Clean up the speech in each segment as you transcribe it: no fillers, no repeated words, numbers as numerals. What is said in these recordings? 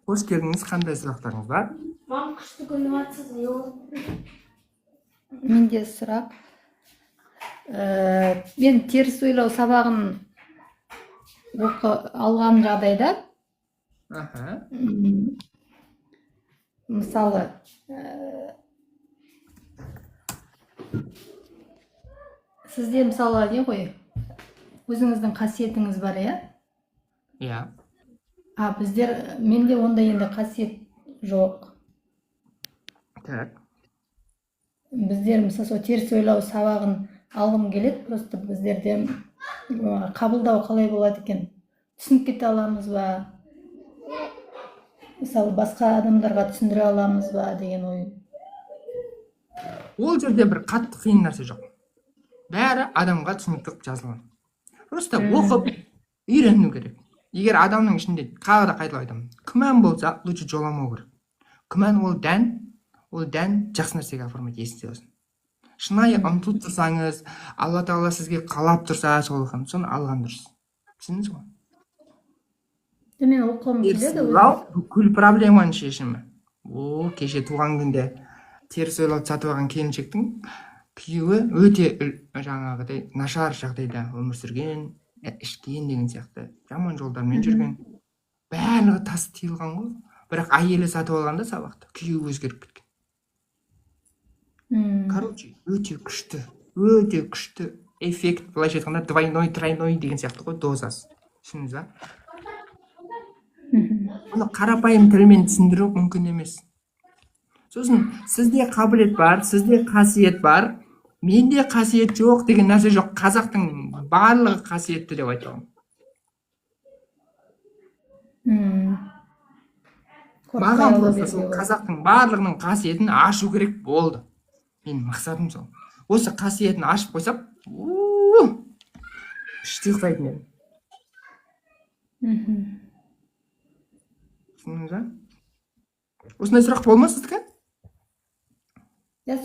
Hoş geldiniz. Qanday sұрақтарыңыз бар? Мам қышты күні атсыз жоқ. Менде сұрақ. Мен теріс ойлау сабағын алған жағдайда, мысалы, сізде мысалы не ғой, өзіңіздің қасиетіңіз бар, иә? Иә. Менде ондай енді қасиет жоқ. Так. Біздер мысалы сол теріс ойлау сабағын алғым келеді, просто біздерде қабылдау қалай болады екен? Түсініп кете аламыз ба? Мысалы, басқа адамдарға түсіндіре аламыз ба деген ой. Ол жерде бір қатты қиын нәрсе жоқ. Бәрі адамға түсінікті қылып жазылған. Просто оқып, үйрену керек. Егер адамның ішінде қағыда қайталап айтамын, күмән болса, лучше жоламау керек. Күмән ол дән жақсы нәрсеге апармайды, есіңізде болсын. Шынайы ұмтылып тұрсаңыз, Алла Тағала сізге қалап тұрса, соны алған дұрыс. Түсіндіңіз ғой? Мен оқығым келеді. Бүкіл проблеманың шешімі. Кеше туған күнде теріс ойлауды сатып алған келіншектің күйеуі өте жаңағыдай нашар жағдайда өмір сүрген, ішкен деген сияқты, жаман жолдармен жүрген. Барлығы тас тиылған ғой. Бірақ әйелі сатып алғанда сабақты күйеуі өзгеріп кеткен. Короче, өте күшті эффект, былайша айтқанда двойной, тройной деген сияқты ғой, дозасы. Түсіндіңіз ба? Оны қарапайым тілмен түсіндіру мүмкін емес. Сосын сізде қабілет бар, сізде қасиет бар, менде қасиет жоқ деген нәрсе жоқ. Қазақтың барлығы қасиетті деп айтамын. Маған болса сол қазақтың барлығының қасиетін ашу керек болды. Менің мақсатым сол. Осы қасиетін ашып қойсам, іште ұйықтайтын едім. Түсіндіңіз ба? Осындай сұрақ болды ма сіздікі?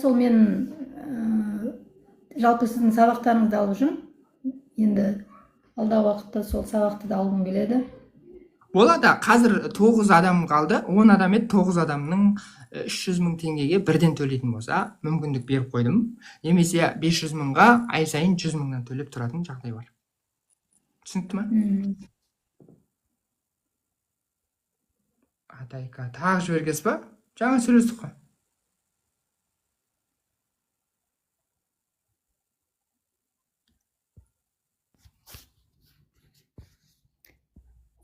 Сол мен жалпы сіздің сабақтарыңызды алып жүрмін. Енді алдағы уақытта сол сабақты да алғым келеді. Болады, қазір 9 адам қалды, 10 адам еді, 9 адамның 300 мың теңгеге бірден төлейтін болса, мүмкіндік беріп қойдым. Немесе 500 мыңға ай сайын 100 мыңнан төлеп тұратын жағдай бар. Түсінікті ма? Атайка, тағы жібергесіз ба? Жаңа сөйлестік қой.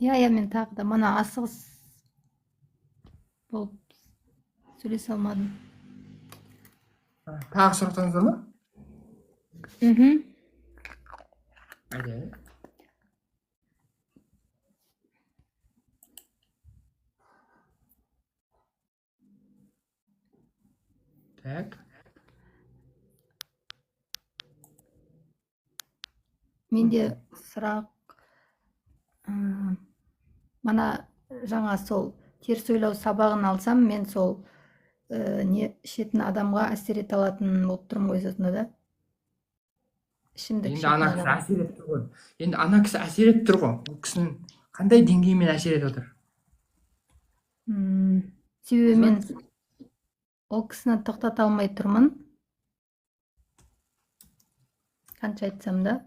Мен тағы да мана асығыс болып сөйлесе алмадым. Тағы сұрақтарыңыз бар ма? Айда. Так. Менде сұрақ, мана жаңа сол теріс ойлау сабағын алсам, мен сол ішетін адамға әсер ете алатын болып тұрмын ғой сонда да. Енді ана кісі әсер етті ғой. Енді ана кісі әсер етіп тұр ғой. Ол кісінің қандай деңгеймен әсер етіп отыр? Себебі мен ол кісіні тоқтата алмай тұрмын. Қанша айтсам да.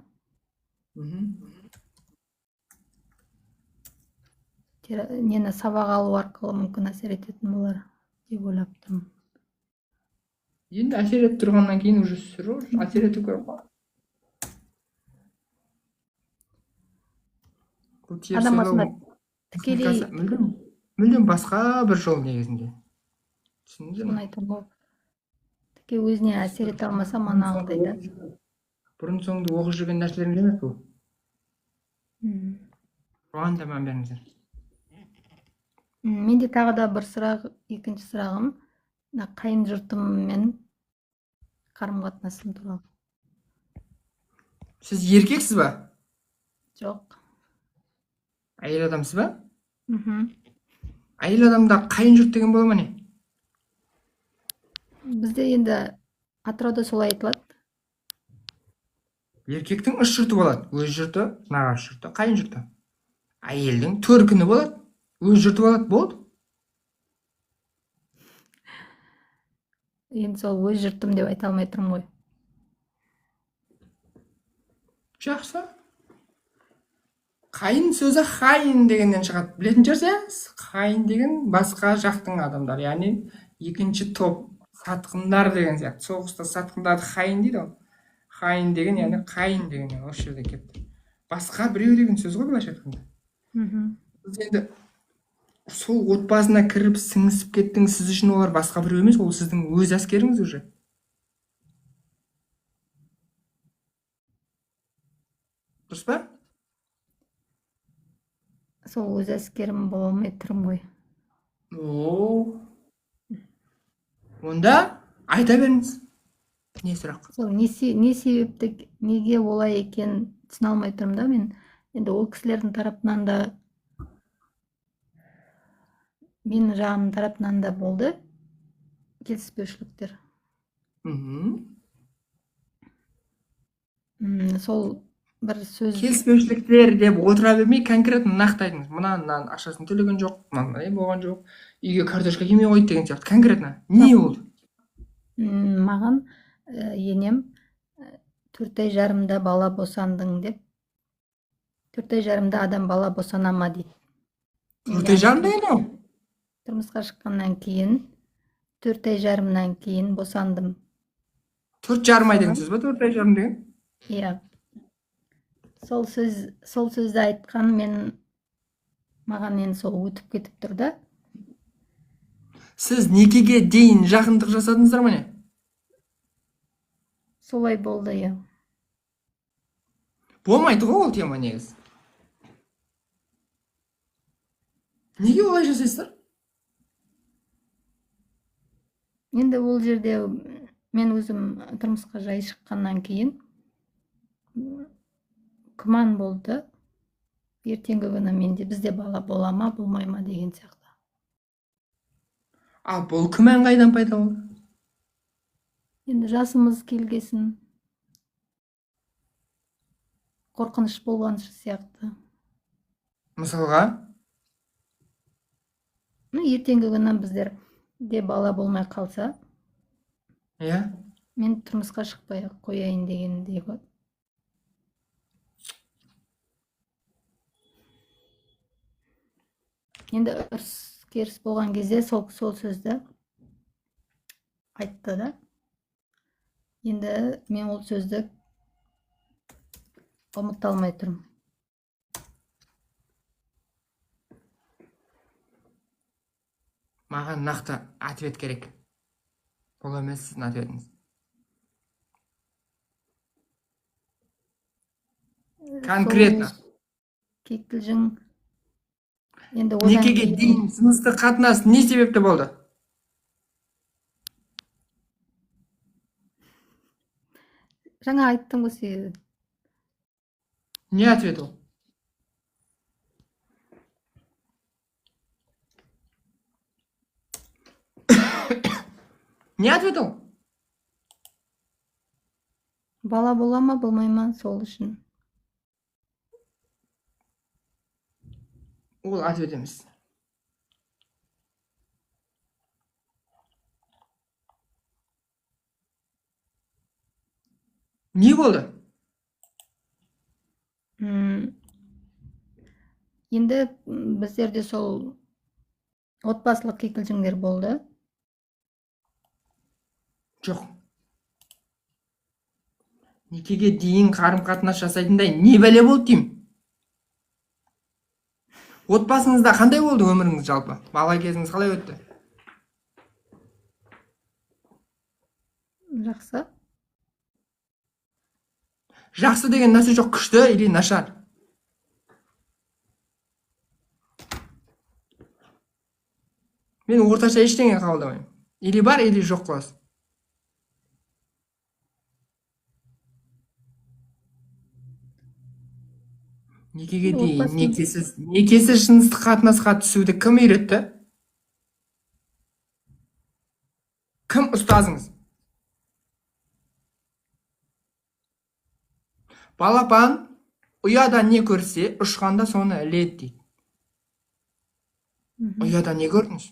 Нені сабақ алу арқылы мүмкін әсер ететін болар деп ойлап тұрмын. Енді әсер етіп тұрғаннан кейін уже әсер ету керек қой. Адам басында тікелей мүлдем басқа бір жол негізінде. Түсіндіңіз ба? Тіке өзіне әсер ете алмаса манағыдай да. Бұрын соңды оқып жүрген нәрселеріңіз емес бұл. Оған да мән беріңіздер. Менде тағы да бір сұрақ, екінші сұрағым, қайын жұртыммен қарым-қатынасым туралы. Сіз еркексіз ба? Жоқ. Әйел адамсыз ба? Әйел адамда қайын жұрт деген бола ма не? Бізде енді Атырауда солай айтылады. Еркектің 3 жұрты болады. Өз жұрты, нағашы жұрты, қайын жұрты. Әйелдің төркіні болады. Өз жұрты болады, болды. енді сол өз жұртым деп айта алмай тұрмын ғой. Жақсы. Қайын сөзі хайын дегеннен шығады. Білетін шығарсыз, хайын деген басқа жақтың адамдары, яғни екінші топ, сатқындар деген сияқты. Соғыста сатқындарды хайын дейді ғой. Хайын деген, яғни қайын деген осы жерде келіпті. Басқа біреу деген сөз ғой былайша айтқанда. Сіз енді сол отбасына кіріп сіңісіп кеттіңіз, сіз үшін олар басқа біреу емес, ол сіздің өз әскеріңіз уже. Дұрыс па? Сол өз әскерім бола алмай тұрмын ғой. Онда айта беріңіз. Не сұрақ? Сол не себепті, неге олай екен түсіне алмай тұрмын да мен. Енді ол кісілердің тарапынан да, менің жағымның тарапынан да болды келіспеушіліктер. Сол бір сөз. Келіспеушіліктер деп отыра бермей, конкретно нақты айтыңыз. Мынаның ақшасын төлеген жоқ, мынандай болған жоқ, үйге картошка келмей қойды деген сияқты. Конкретно не болды? Маған енем 4 ай жарымда бала босандың деп, 4 ай жарымда адам бала босана ма дейді. 4 ай жарым деген ол? Тұрмысқа шыққаннан кейін 4 ай жарымнан кейін босандым. 4 жарым ай деген сөз ба, 4 ай жарым деген? Иә. Сол сөзді айтқан маған енді сол өтіп кетіп тұр да. Сіз некеге дейін жақындық жасадыңыздар ма не? Солай болды, иә. Болмайды ғой ол тема негізі. Неге олай жасайсыздар? Енді ол жерде мен өзім тұрмысқа жай шыққаннан кейін күмән болды. Ертеңгі күні менде бізде бала бола ма, болмай ма деген сияқты. Ал бұл күмән қайдан пайда болды? Енді жасымыз келгесін қорқыныш болған сияқты. Мысалға? Ертеңгі күні біздерде бала болмай қалса, Иә. мен тұрмысқа шықпай қояйын дегендей ғой. Енді ұрыс-керіс болған кезде сол сөзді айтты да. Енді мен ол сөзді ұмыта алмай тұрмын. Маған нақты ответ керек. Бұл емес сіздің ответіңіз. Конкретно. Кикілжің. Некеге дейін жыныстық қатынас не себепті болды? Жаңа айттым ғой себебі. Не ответ ол? Не ответ ол? Бала бола ма, болмай ма, сол үшін. Ол ответ емес. Не болды? Енді біздерде сол отбасылық кикілжіңдер болды. Жоқ. Некеге дейін қарым-қатынас жасайтындай не бәле болды деймін? Отбасыңызда қандай болды өміріңіз жалпы? Бала кезіңіз қалай өтті? Жақсы. Жақсы деген нәрсе жоқ, күшті или нашар? Мен орташа ештеңе қабылдамаймын. Или бар, или жоқ қыласыз. Некеге дейін, некесіз жыныстық қатынасқа түсуді кім үйретті? Кім ұстазыңыз? Балапан ұяда не көрсе, ұшқанда соны іледі дейді. Ұяда не көрдіңіз?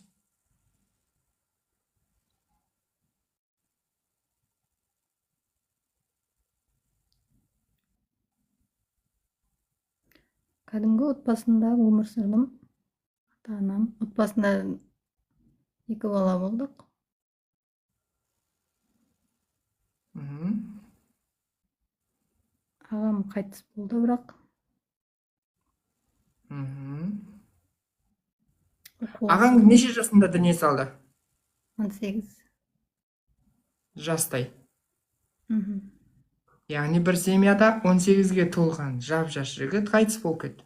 отбасында өмір сүрдім. Ата-анам отбасында 2 бала болдық. Мгм. Ағам қайтыс болды бірақ. Мгм. Оқуға Ағаңыз неше жасында дүние салды? 18. Жастай. Мгм. Яғни бір семьяда 18-ге толған жап-жас жігіт қайтыс болып кетті.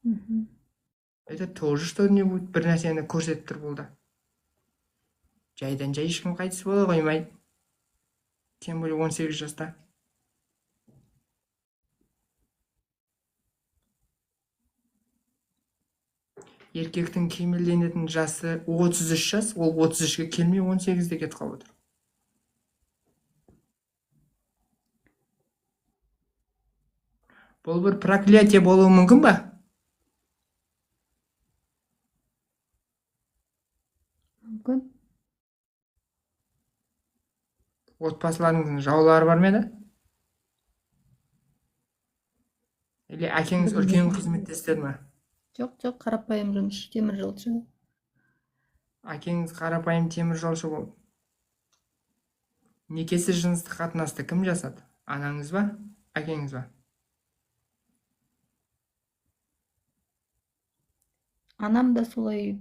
Мгм. Это тоже что-нибудь бір нәрсені көрсетіп тұр бұл да. Жайдан жай ешкім қайтыс бола қоймайды. Тем более 18 жаста. Еркектің кемелденетін жасы 33 жас, ол 33-ге келмей 18-де кетіп қалып отыр. Бұл бір проклятие болуы мүмкін ба? Мүмкін. Отбасыларыңыздың жаулары бар ма еді? Или әкеңіз үлкен қызметте істеді ме? Жоқ, қарапайым жұмысшы, темір жолшы. Әкеңіз қарапайым темір жолшы болды. Некесі жыныстық қатынасты кім жасады? Анаңыз ба? Әкеңіз ба? Анам да солай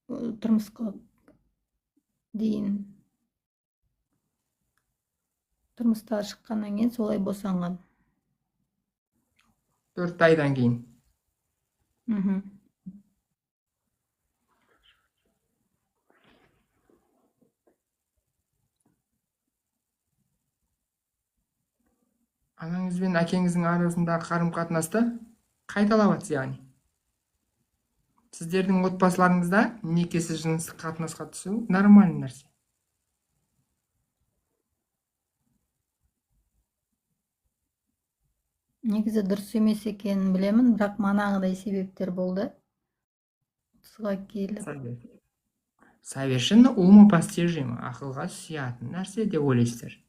тұрмысқа дейін тұрмыстан шыққаннан кейін солай босанған. 4 айдан кейін. Мгм. Анаңыз бен әкеңіздің арасындағы қарым-қатынасты қайталап жатсыз яғни. Сіздердің отбасыларыңызда некесіз жыныстық қатынасқа түсу нормальный нәрсе. Негізі дұрыс емес екенін білемін, бірақ манағыдай себептер болды. 30-ға келіп. Совершенно умопостижимо, ақылға сиятын нәрсе деп ойлайсыздар.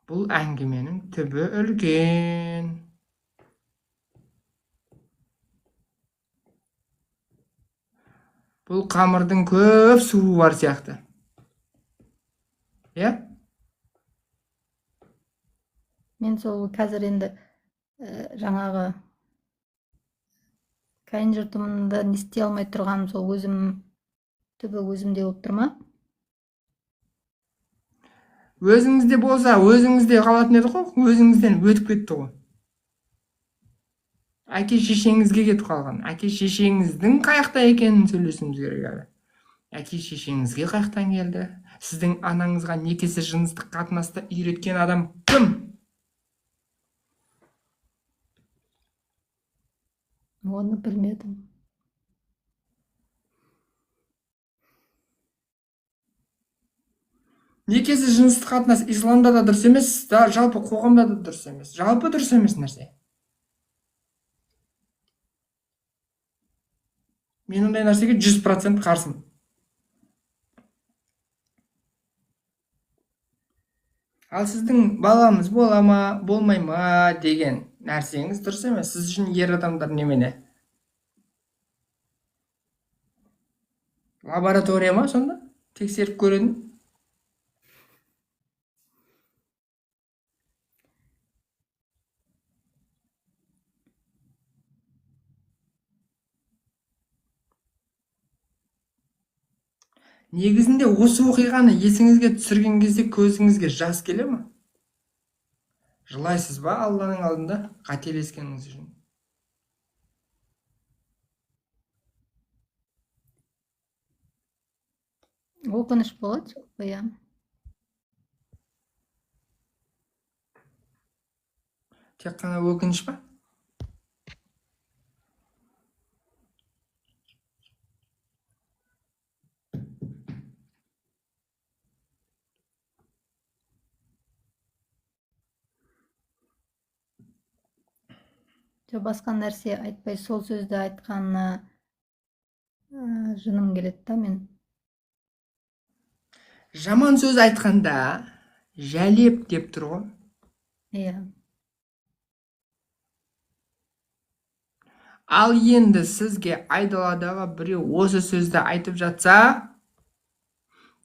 Бұл әңгіменің түбі үлкен. Бұл қамырдың көп суы бар сияқты. Иә? Мен сол қазір енді жаңағы қайын жұртымда не істей алмай тұрғаным сол түбі өзімде болып тұр ма? Өзіңізде болса, өзіңізде қалатын еді ғой, өзіңізден өтіп кетті ғой. Әке шешеңізге кетіп қалған. Әке шешеңіздің қаяқта екенін сөйлесуіміз керек әлі. Әке шешеңізге қаяқтан келді? Сіздің анаңызға некесі жыныстық қатынасты үйреткен адам кім? Оны білмедім. Некесі жыныстық қатынас исламда да дұрыс емес, жалпы қоғамда да дұрыс емес. Жалпы дұрыс емес нәрсе. Мен ондай нәрсеге 100% қарсымын. Ал сіздің баламыз бола ма, болмай ма деген нәрсеңіз дұрыс емес. Сіз үшін ер адамдар немене? Лаборатория ма сонда? Тексеріп көреді. Негізінде осы оқиғаны есіңізге түсірген кезде көзіңізге жас келе ме? Жылайсыз ба Алланың алдында қателескеніңіз үшін? Өкініш болады, иә. Тек қана өкініш па? Басқа нәрсе айтпай сол сөзді айтқанына жыным келеді да мен. Жаман сөз айтқанда жәлеп деп тұр ғой. Иә. Ал енді сізге айдаладағы біреу осы сөзді айтып жатса,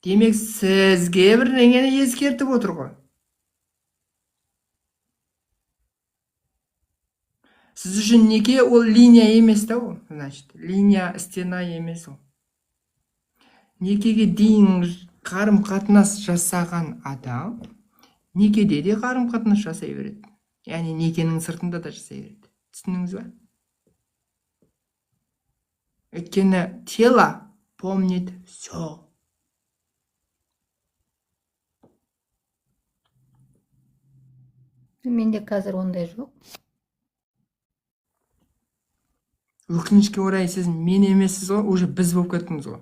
демек сізге бірдеңені ескертіп отыр ғой. Сіз үшін неке ол линия емес та ол, значит, линия стена емес ол. Некеге дейін қарым-қатынас жасаған адам некеде де қарым-қатынас жасай береді. Яғни некенің сыртында да жасай береді. Түсіндіңіз ба? Өйткені тело помнит все. Менде қазір ондай жоқ. Өкінішке орай сіз мен емессіз ғой, уже біз болып кеттіңіз ғой.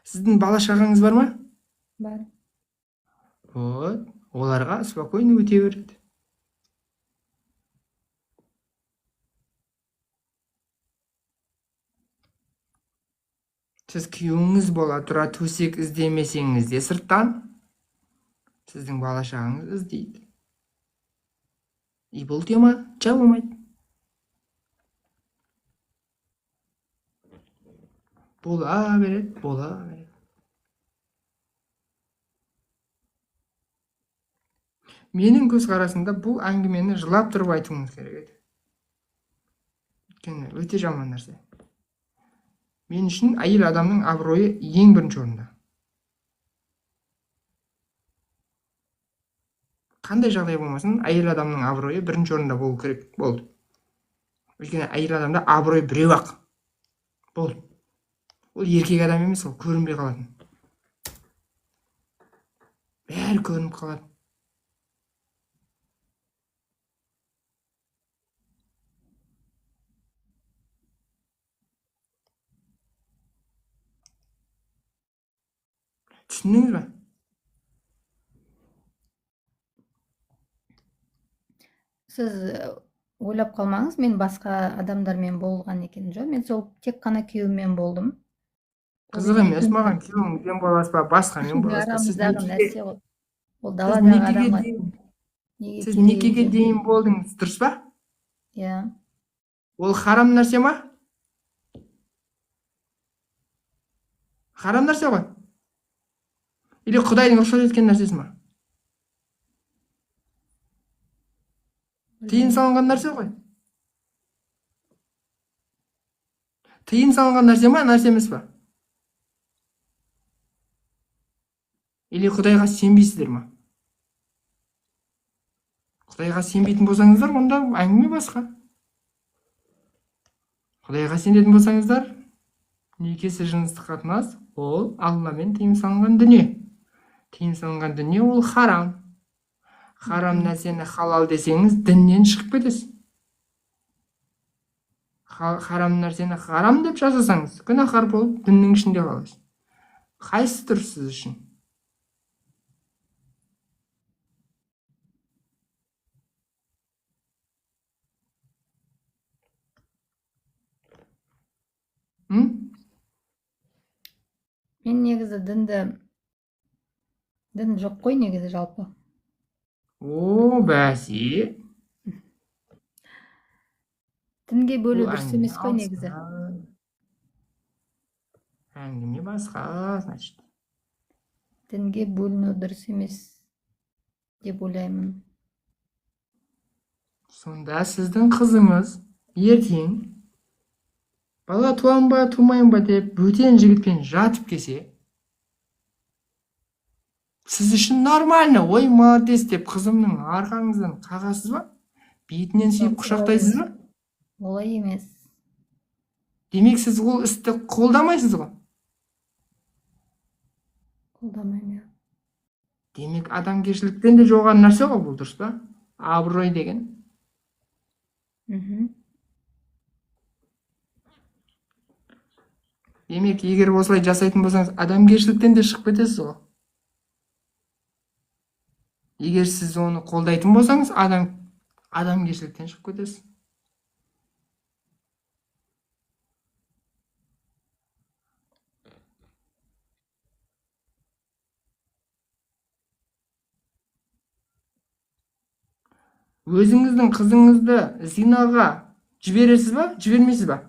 Сіздің бала шағаңыз бар ма? Бар. Вот, оларға спокойно өте береді. Сіз күйеуіңіз бола тұра төсек іздемесеңіз де сырттан, сіздің бала шағаңыз іздейді. И бұл тема жабылмайды. Бола береді, бола береді. Менің көзқарасымда бұл әңгімені жылап тұрып айтуыңыз керек еді. Өйткені өте жаман нәрсе. Мен үшін әйел адамның абыройы ең бірінші орында. Қандай жағдай болмасын, әйел адамның абыройы бірінші орында болу керек болды. Өйткені әйел адамда абырой біреу-ақ болды. Ол еркек адам емес, ол көрінбей қалатын. Бәрі көрініп қалады. Түсіндіңіз ба? Сіз ойлап қалмаңыз, мен басқа адамдармен болған екен. Жоқ, мен сол тек қана күйеуіммен болдым. Қызық емес маған күйеуіңізбен боласыз ба, басқамен боласыз ба? Арамыздағы нәрсе ғой. Ол даладағы адамға Сіз некеге дейін болдыңыз, дұрыс па? Иә. Ол харам нәрсе ма? Харам нәрсе ғой. Или Құдайдың рұқсат еткен нәрсесі ма? Тыйым салынған нәрсе ғой. Тыйым салынған нәрсе ма, нәрсе емес па? Или Құдайға сенбейсіздер ма? Құдайға сенбейтін болсаңыздар, онда әңгіме басқа. Құдайға сенетін болсаңыздар, некесі жыныстық қатынас, ол Алламен тыйым салынған дүние. Тыйым салынған дүние ол харам. Харам нәрсені халал десеңіз, діннен шығып кетесіз. Харам нәрсені харам деп жасасаңыз, күнәһар болып, діннің ішінде қаласыз. Қайсысы дұрыс сіз үшін? Мен негізі дін жоқ қой негізі жалпы. О, бәсе. Дінге бөлу дұрыс емес қой негізі. Әңгіме басқа, значит. Дінге бөліну дұрыс емес деп ойлаймын. Сонда сіздің қызыңыз ертең бала туам ба, тумайын ба деп бөтен жігітпен жатып келсе, сіз үшін нормально, ой, молодец деп қызымның арқаңыздан қағасыз ба? Бетінен сүйіп құшақтайсыз ба? Олай емес. Демек сіз ол істі қолдамайсыз ғой. Қолдамаймын. Демек адамгершіліктен де жоғары нәрсе ғой бұл, дұрыс па? Абырой деген. Демек, егер осылай жасайтын болсаңыз, адамгершіліктен де шығып кетесіз ғой. Егер сіз оны қолдайтын болсаңыз, адамгершіліктен шығып кетесіз. өзіңіздің қызыңызды зинаға жібересіз ба, жібермейсіз ба?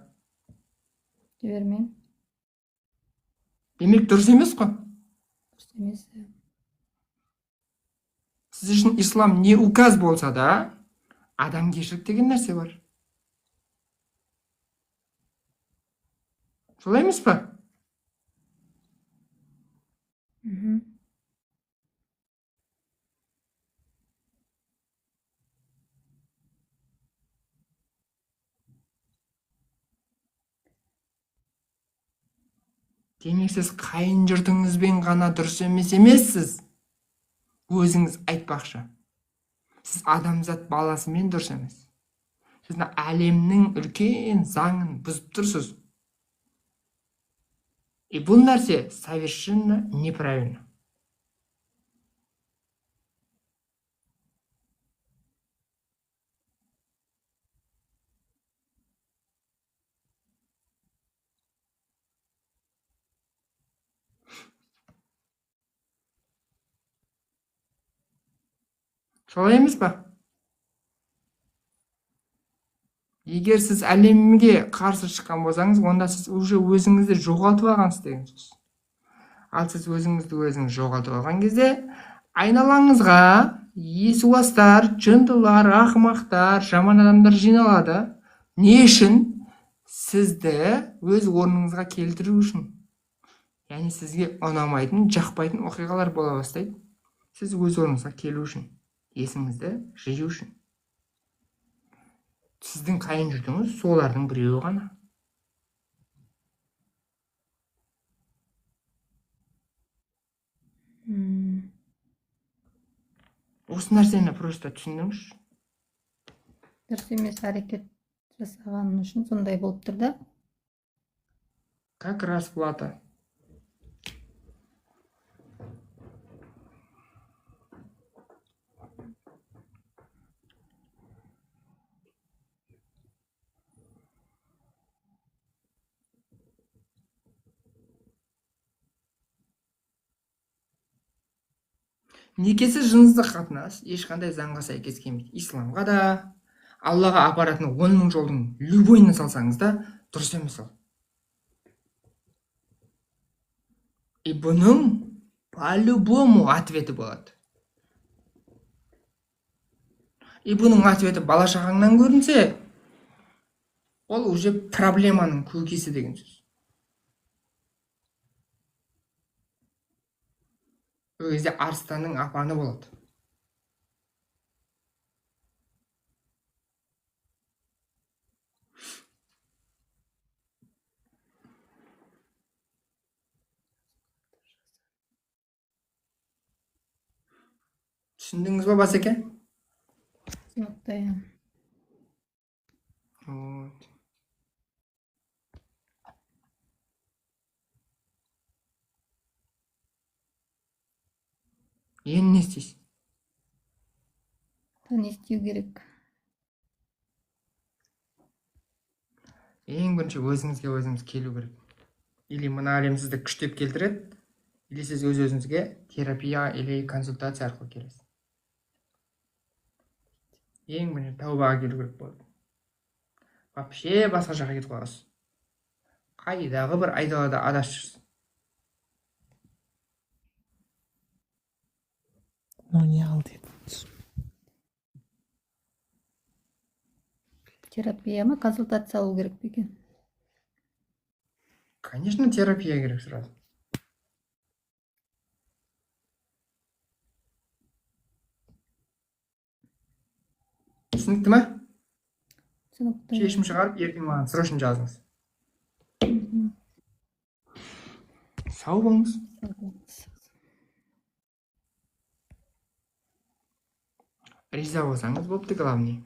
Жібермеймін. Демек дұрыс емес қой. Дұрыс емес. Сіз үшін ислам не указ болса да, адамгершілік деген нәрсе бар. Солай емес па? Демек сіз қайын жұртыңызбен ғана дұрыс емес емессіз. Өзіңіз айтпақшы. Сіз адамзат баласымен дұрыс емес. Сіз әлемнің үлкен заңын бұзып тұрсыз. И бұл нәрсе совершенно неправильно. Солай емес па? Егер сіз әлемге қарсы шыққан болсаңыз, онда сіз уже өзіңізді жоғалтып алғансыз деген сөз. Ал сіз өзіңізді жоғалтып алған кезде, айналаңызға есуастар, жындылар, ақымақтар, жаман адамдар жиналады. Не үшін? Сізді өз орныңызға келтіру үшін. Яғни сізге ұнамайтын, жақпайтын оқиғалар бола бастайды. Сіз өз орныңызға келу үшін, есіңізді жию үшін. Сіздің қайын жұртыңыз солардың біреуі ғана. Осы нәрсені просто түсіндіңізші. Дұрыс емес әрекет жасағаның үшін сондай болып тұр да. Как расплата. Некесі жыныстық қатынас ешқандай заңға сәйкес келмейді. Исламға да, Аллаға апаратын 10 000 жолдың любойына салсаңыз да дұрыс емес ол. И бұның по-любому ответі болады. И бұның ответі бала шағаңнан көрінсе, ол уже проблеманың көкесі деген сөз. Ол кезде арыстанның апаны болады. Түсіндіңіз ба, Басеке? Түсінікті. Вот. Енді не істейсіз? Не істеу керек? Ең бірінші өзіңіз келу керек. Или мына әлем сізді күштеп келтіреді, или сіз өзіңізге терапия или консультация арқылы келесіз. Ең бірінші тәубаға келу керек болады. Вообще басқа жаққа кетіп қаласыз. Қайдағы бір айдалада адасып жүрсіз. Ну не алды. Терапия ма, консультация алу керек пе екен? Конечно, терапия керек сразу. Түсінікті ма? Түсінікті. Шешім шығарып, ертең маған срочно жазыңыз. Сау болыңыз. Риза болсаңыз болыпты, главный.